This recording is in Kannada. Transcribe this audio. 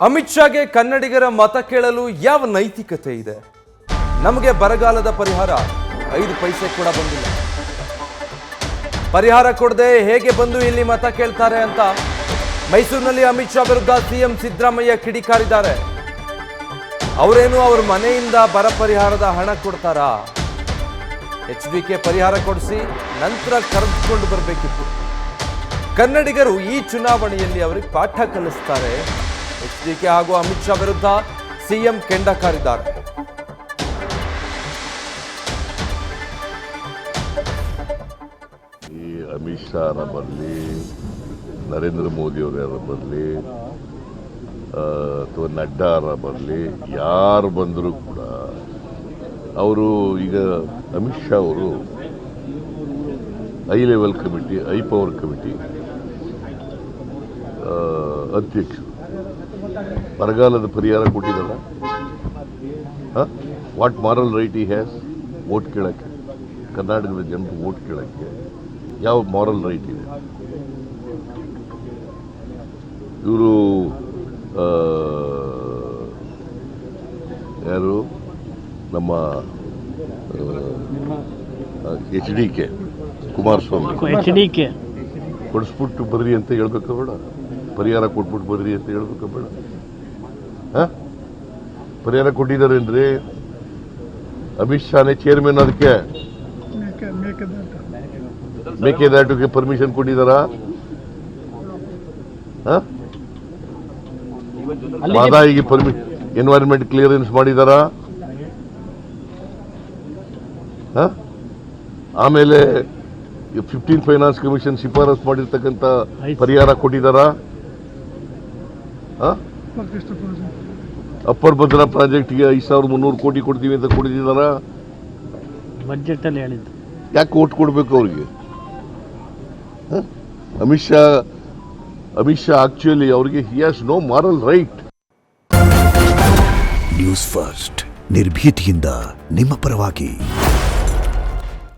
ಅಮಿತ್ ಶಾಗೆ ಕನ್ನಡಿಗರ ಮತ ಕೇಳಲು ಯಾವ ನೈತಿಕತೆ ಇದೆ? ನಮಗೆ ಬರಗಾಲದ ಪರಿಹಾರ 5 ಪೈಸೆ ಕೂಡ ಬಂದಿಲ್ಲ. ಪರಿಹಾರ ಕೊಡದೆ ಹೇಗೆ ಬಂದು ಇಲ್ಲಿ ಮತ ಕೇಳ್ತಾರೆ ಅಂತ ಮೈಸೂರಿನಲ್ಲಿ ಅಮಿತ್ ಶಾ ವಿರುದ್ಧ ಸಿಎಂ ಸಿದ್ದರಾಮಯ್ಯ ಕಿಡಿಕಾರಿದ್ದಾರೆ. ಅವರೇನು ಅವ್ರ ಮನೆಯಿಂದ ಬರ ಪರಿಹಾರದ ಹಣ ಕೊಡ್ತಾರಾ? HDK ಪರಿಹಾರ ಕೊಡಿಸಿ ನಂತರ ಕರೆದುಕೊಂಡು ಬರಬೇಕಿತ್ತು. ಕನ್ನಡಿಗರು ಈ ಚುನಾವಣೆಯಲ್ಲಿ ಅವರಿಗೆ ಪಾಠ ಕಲಿಸ್ತಾರೆ. HDK ಹಾಗೂ ಅಮಿತ್ ಶಾ ವಿರುದ್ಧ ಸಿಎಂ ಕೆಂಡಕಾರಿದ್ದಾರೆ. ಈ ಅಮಿತ್ ಶಾ ಬರಲಿ, ನರೇಂದ್ರ ಮೋದಿ ಅವರ ಬರಲಿ, ಅಥವಾ ನಡ್ಡಾ ಬರಲಿ, ಯಾರು ಬಂದರೂ ಕೂಡ ಅವರು ಈಗ ಅಮಿತ್ ಶಾ ಅವರು high level committee, high power committee ಅಧ್ಯಕ್ಷರು. ಬರಗಾಲದ ಪರಿಹಾರ ಕೊಟ್ಟಿದ್ದಲ್ಲ, ವಾಟ್ ಮಾರಲ್ ರೈಟ್ ಈ ಹ್ಯಾಸ್? ವೋಟ್ ಕೇಳಕ್ಕೆ, ಕರ್ನಾಟಕದ ಜನರು ವೋಟ್ ಕೇಳಕ್ಕೆ ಯಾವ ಮಾರಲ್ ರೈಟ್ ಇದೆ? ಇವರು ಯಾರು ನಮ್ಮ HDK ಕುಮಾರಸ್ವಾಮಿ ಕೊಡಿಸ್ಬಿಟ್ಟು ಬರ್ರಿ ಅಂತ ಹೇಳ್ಬೇಕ ಬೇಡ? ಪರಿಹಾರ ಕೊಟ್ಬಿಟ್ಟು ಬರ್ರಿ ಅಂತ ಹೇಳ್ಬೇಕ ಬೇಡ? ಪರಿಹಾರ ಕೊಟ್ಟಿದ್ದಾರೇನ್ರಿ? ಅಮಿತ್ ಶಾನೇ ಚೇರ್ಮನ್, ಅದಕ್ಕೆ ಮೇಕೆದಾಟುಗೆ ಪರ್ಮಿಷನ್ ಕೊಟ್ಟಿದ್ದಾರಾ? ಮಾದಾಯಿಗೆ ಎನ್ವೈರನ್ಮೆಂಟ್ ಕ್ಲಿಯರೆನ್ಸ್ ಮಾಡಿದಾರಾ? ಆಮೇಲೆ 15th ಫೈನಾನ್ಸ್ ಕಮಿಷನ್ ಶಿಫಾರಸ್ ಮಾಡಿರ್ತಕ್ಕಂಥ ಪರಿಹಾರ ಕೊಟ್ಟಿದ್ದಾರಾ? ಅಪ್ಪರ್ ಭದ್ರಾ ಪ್ರಾಜೆಕ್ಟ್ಗೆ 5300 ಕೋಟಿ ಕೊಡ್ತೀವಿ ಅಂತ ಕೊಟ್ಟಿದ್ದಾರಾ? ಬಜೆಟ್ ಅಲ್ಲಿ ಹೇಳಿದ್ದು. ಯಾಕೆ ಓಟ್ ಕೊಡ್ಬೇಕು ಅವ್ರಿಗೆ? ಅಮಿತ್ ಶಾ ಆಕ್ಚುಲಿ ಅವರಿಗೆ he has no moral right. News first, ನಿರ್ಭೀತಿಯಿಂದ ನಿಮ್ಮ ಪರವಾಗಿ.